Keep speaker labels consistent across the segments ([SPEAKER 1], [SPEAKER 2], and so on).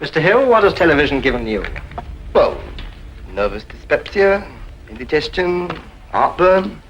[SPEAKER 1] Mr. Hill, what has television given you?
[SPEAKER 2] Well, nervous dyspepsia, indigestion, heartburn,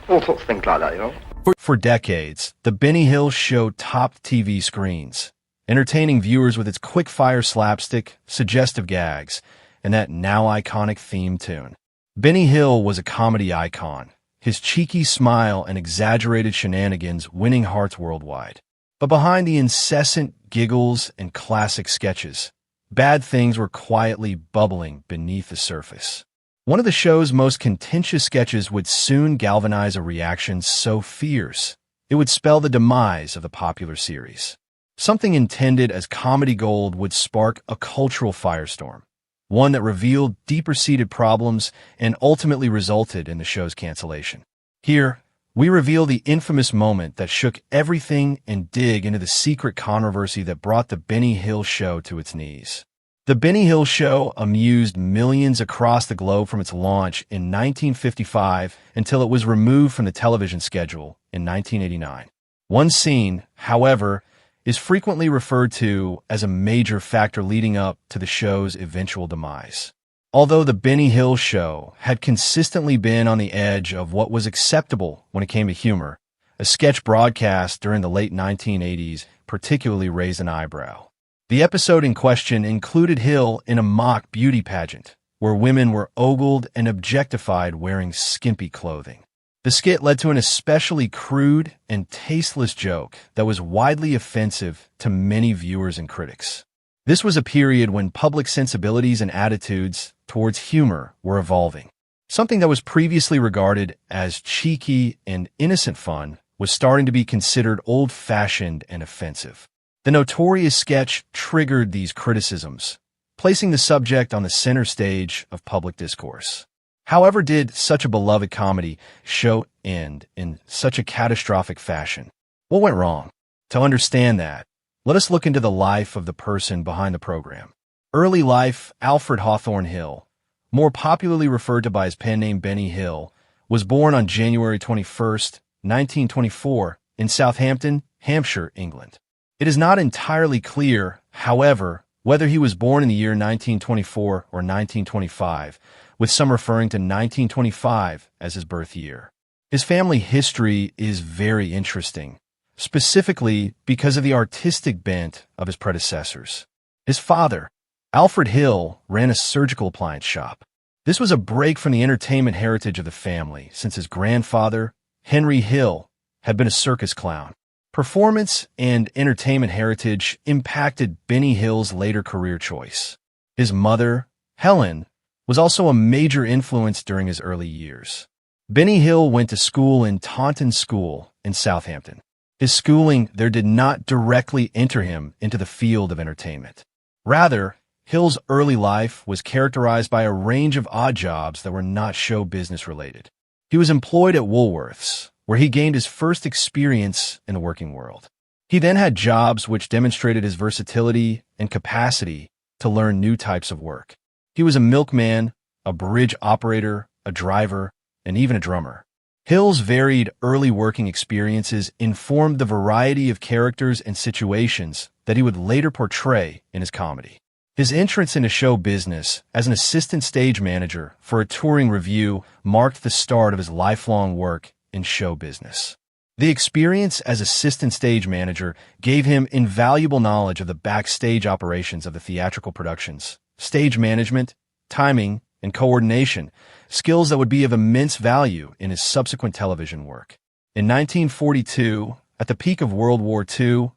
[SPEAKER 2] all sorts of things like that, you know.
[SPEAKER 3] For decades, The Benny Hill Show topped TV screens, entertaining viewers with its quick-fire slapstick, suggestive gags, and that now-iconic theme tune. Benny Hill was a comedy icon, his cheeky smile and exaggerated shenanigans winning hearts worldwide. But behind the incessant giggles and classic sketches, bad things were quietly bubbling beneath the surface. One of the show's most contentious sketches would soon galvanize a reaction so fierce, it would spell the demise of the popular series. Something intended as comedy gold would spark a cultural firestorm, one that revealed deeper-seated problems and ultimately resulted in the show's cancellation. Here, we reveal the infamous moment that shook everything and dig into the secret controversy that brought the Benny Hill Show to its knees. The Benny Hill Show amused millions across the globe from its launch in 1955 until it was removed from the television schedule in 1989. One scene, however, is frequently referred to as a major factor leading up to the show's eventual demise. Although the Benny Hill Show had consistently been on the edge of what was acceptable when it came to humor, a sketch broadcast during the late 1980s particularly raised an eyebrow. The episode in question included Hill in a mock beauty pageant, where women were ogled and objectified wearing skimpy clothing. The skit led to an especially crude and tasteless joke that was widely offensive to many viewers and critics. This was a period when public sensibilities and attitudes towards humor were evolving. Something that was previously regarded as cheeky and innocent fun was starting to be considered old-fashioned and offensive. The notorious sketch triggered these criticisms, placing the subject on the center stage of public discourse. However, did such a beloved comedy show end in such a catastrophic fashion? What went wrong? To understand that, let us look into the life of the person behind the program. Early life: Alfred Hawthorne Hill, more popularly referred to by his pen name Benny Hill, was born on January 21st, 1924, in Southampton, Hampshire, England. It is not entirely clear, however, whether he was born in the year 1924 or 1925, with some referring to 1925 as his birth year. His family history is very interesting, specifically because of the artistic bent of his predecessors. His father, Alfred Hill, ran a surgical appliance shop. This was a break from the entertainment heritage of the family, since his grandfather, Henry Hill, had been a circus clown. Performance and entertainment heritage impacted Benny Hill's later career choice. His mother, Helen, was also a major influence during his early years. Benny Hill went to school in Taunton School in Southampton. His schooling there did not directly enter him into the field of entertainment. Rather, Hill's early life was characterized by a range of odd jobs that were not show business related. He was employed at Woolworths, where he gained his first experience in the working world. He then had jobs which demonstrated his versatility and capacity to learn new types of work. He was a milkman, a bridge operator, a driver, and even a drummer. Hill's varied early working experiences informed the variety of characters and situations that he would later portray in his comedy. His entrance into show business as an assistant stage manager for a touring revue marked the start of his lifelong work in show business. The experience as assistant stage manager gave him invaluable knowledge of the backstage operations of the theatrical productions, stage management, timing, and coordination, skills that would be of immense value in his subsequent television work. In 1942, at the peak of World War II,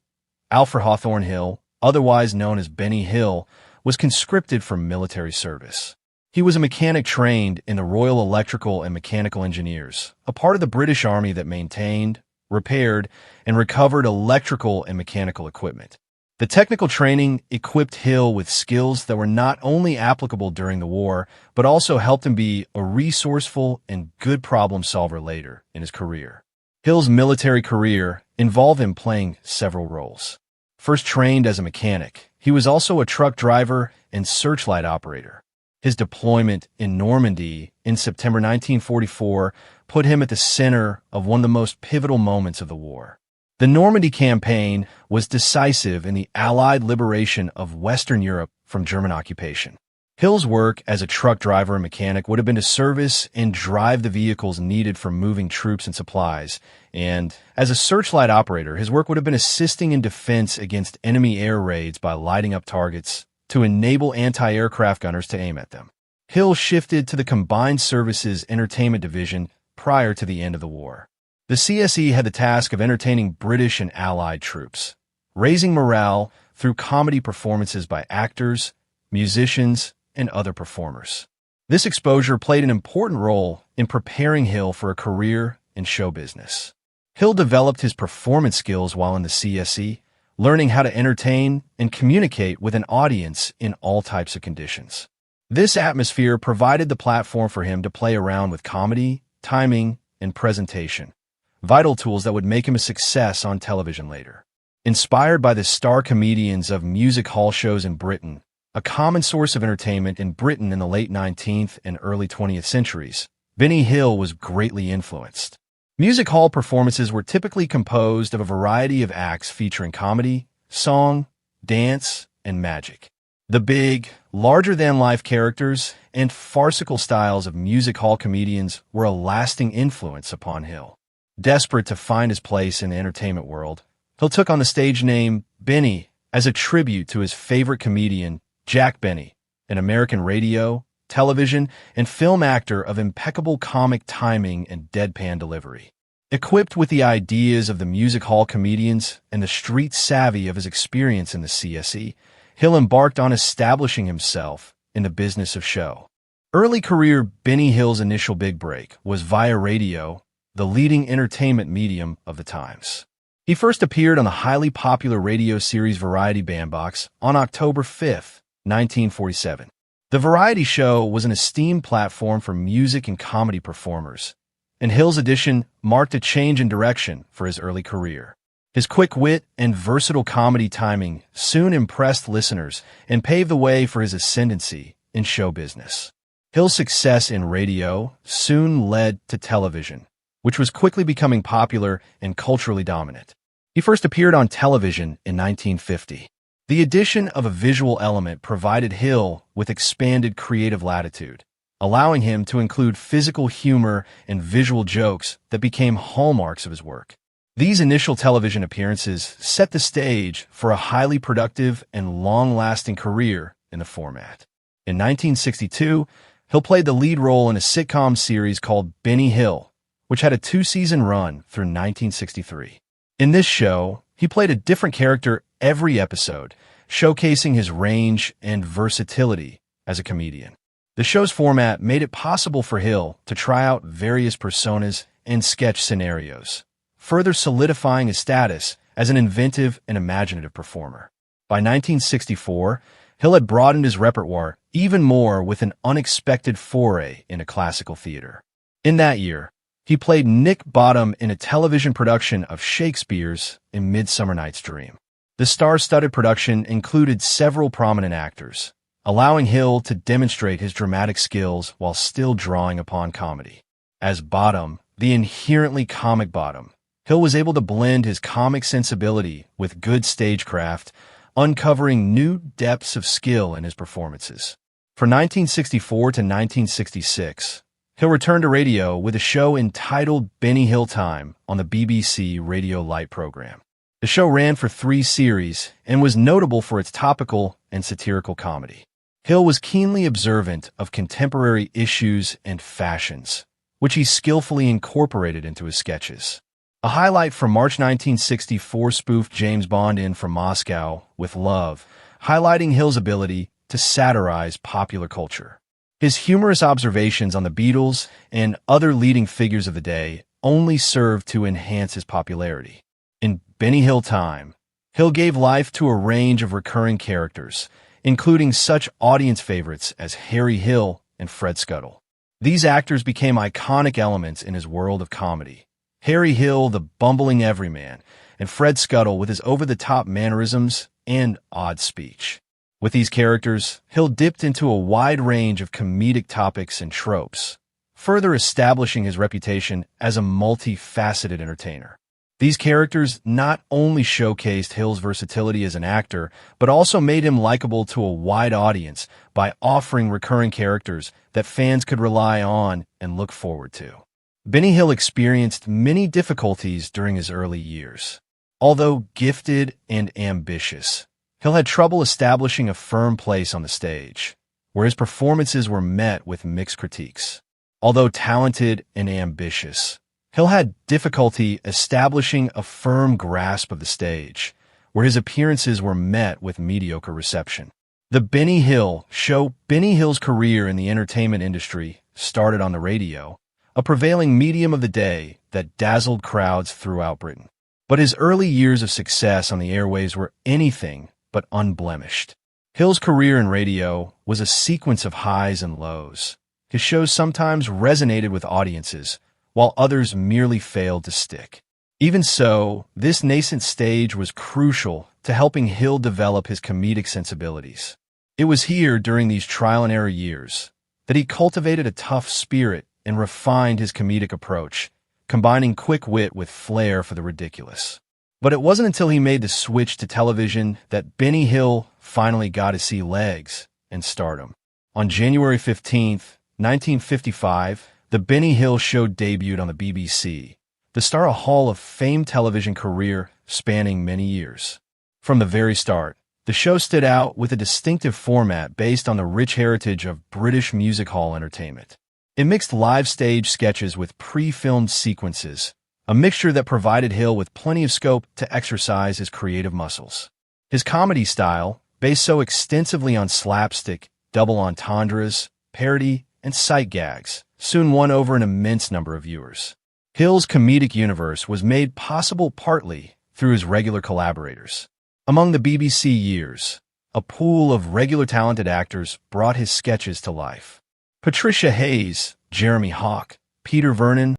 [SPEAKER 3] Alfred Hawthorne Hill, otherwise known as Benny Hill, was conscripted for military service. He was a mechanic trained in the Royal Electrical and Mechanical Engineers, a part of the British Army that maintained, repaired, and recovered electrical and mechanical equipment. The technical training equipped Hill with skills that were not only applicable during the war, but also helped him be a resourceful and good problem solver later in his career. Hill's military career involved him playing several roles. First trained as a mechanic, he was also a truck driver and searchlight operator. His deployment in Normandy in September 1944 put him at the center of one of the most pivotal moments of the war. The Normandy campaign was decisive in the Allied liberation of Western Europe from German occupation. Hill's work as a truck driver and mechanic would have been to service and drive the vehicles needed for moving troops and supplies, and as a searchlight operator, his work would have been assisting in defense against enemy air raids by lighting up targets to enable anti-aircraft gunners to aim at them. Hill shifted to the Combined Services Entertainment Division prior to the end of the war. The CSE had the task of entertaining British and Allied troops, raising morale through comedy performances by actors, musicians, and other performers. This exposure played an important role in preparing Hill for a career in show business. Hill developed his performance skills while in the CSE, learning how to entertain and communicate with an audience in all types of conditions. This atmosphere provided the platform for him to play around with comedy, timing, and presentation, vital tools that would make him a success on television later. Inspired by the star comedians of music hall shows in Britain, a common source of entertainment in Britain in the late 19th and early 20th centuries, Benny Hill was greatly influenced. Music hall performances were typically composed of a variety of acts featuring comedy, song, dance, and magic. The big, larger-than-life characters and farcical styles of music hall comedians were a lasting influence upon Hill. Desperate to find his place in the entertainment world, Hill took on the stage name Benny as a tribute to his favorite comedian, Jack Benny, an American radio, television, and film actor of impeccable comic timing and deadpan delivery. Equipped with the ideas of the music hall comedians and the street savvy of his experience in the CSE, Hill embarked on establishing himself in the business of show. Early career Benny Hill's initial big break was via radio, the leading entertainment medium of the times. He first appeared on the highly popular radio series Variety Bandbox on October 5th, 1947. The variety show was an esteemed platform for music and comedy performers, and Hill's addition marked a change in direction for his early career. His quick wit and versatile comedy timing soon impressed listeners and paved the way for his ascendancy in show business. Hill's success in radio soon led to television, which was quickly becoming popular and culturally dominant. He first appeared on television in 1950. The addition of a visual element provided Hill with expanded creative latitude, allowing him to include physical humor and visual jokes that became hallmarks of his work. These initial television appearances set the stage for a highly productive and long-lasting career in the format. In 1962, Hill played the lead role in a sitcom series called Benny Hill, which had a 2-season run through 1963. In this show, he played a different character every episode, showcasing his range and versatility as a comedian. The show's format made it possible for Hill to try out various personas and sketch scenarios, further solidifying his status as an inventive and imaginative performer. By 1964, Hill had broadened his repertoire even more with an unexpected foray into classical theater. In that year, he played Nick Bottom in a television production of Shakespeare's A Midsummer Night's Dream. The star-studded production included several prominent actors, allowing Hill to demonstrate his dramatic skills while still drawing upon comedy. As Bottom, the inherently comic Bottom, Hill was able to blend his comic sensibility with good stagecraft, uncovering new depths of skill in his performances. From 1964 to 1966, Hill returned to radio with a show entitled Benny Hill Time on the BBC Radio Light program. The show ran for 3 series and was notable for its topical and satirical comedy. Hill was keenly observant of contemporary issues and fashions, which he skillfully incorporated into his sketches. A highlight from March 1964 spoofed James Bond In From Moscow with Love, highlighting Hill's ability to satirize popular culture. His humorous observations on the Beatles and other leading figures of the day only served to enhance his popularity. In Benny Hill Time, Hill gave life to a range of recurring characters, including such audience favorites as Harry Hill and Fred Scuttle. These actors became iconic elements in his world of comedy. Harry Hill, the bumbling everyman, and Fred Scuttle with his over-the-top mannerisms and odd speech. With these characters, Hill dipped into a wide range of comedic topics and tropes, further establishing his reputation as a multifaceted entertainer. These characters not only showcased Hill's versatility as an actor, but also made him likable to a wide audience by offering recurring characters that fans could rely on and look forward to. Benny Hill experienced many difficulties during his early years. Although gifted and ambitious, Hill had trouble establishing a firm place on the stage, where his performances were met with mixed critiques. Although talented and ambitious, Hill had difficulty establishing a firm grasp of the stage, where his appearances were met with mediocre reception. The Benny Hill show. Benny Hill's career in the entertainment industry started on the radio, a prevailing medium of the day that dazzled crowds throughout Britain. But his early years of success on the airwaves were anything but unblemished. Hill's career in radio was a sequence of highs and lows. His shows sometimes resonated with audiences, while others merely failed to stick. Even so, this nascent stage was crucial to helping Hill develop his comedic sensibilities. It was here, during these trial-and-error years, that he cultivated a tough spirit and refined his comedic approach, combining quick wit with flair for the ridiculous. But it wasn't until he made the switch to television that Benny Hill finally got to see legs and stardom. On January 15th, 1955, The Benny Hill Show debuted on the BBC, to star a Hall of Fame television career spanning many years. From the very start, the show stood out with a distinctive format based on the rich heritage of British music hall entertainment. It mixed live stage sketches with pre-filmed sequences, a mixture that provided Hill with plenty of scope to exercise his creative muscles. His comedy style, based so extensively on slapstick, double entendres, parody, and sight gags, soon won over an immense number of viewers. Hill's comedic universe was made possible partly through his regular collaborators. Among the BBC years, a pool of regular talented actors brought his sketches to life. Patricia Hayes, Jeremy Hawk, Peter Vernon,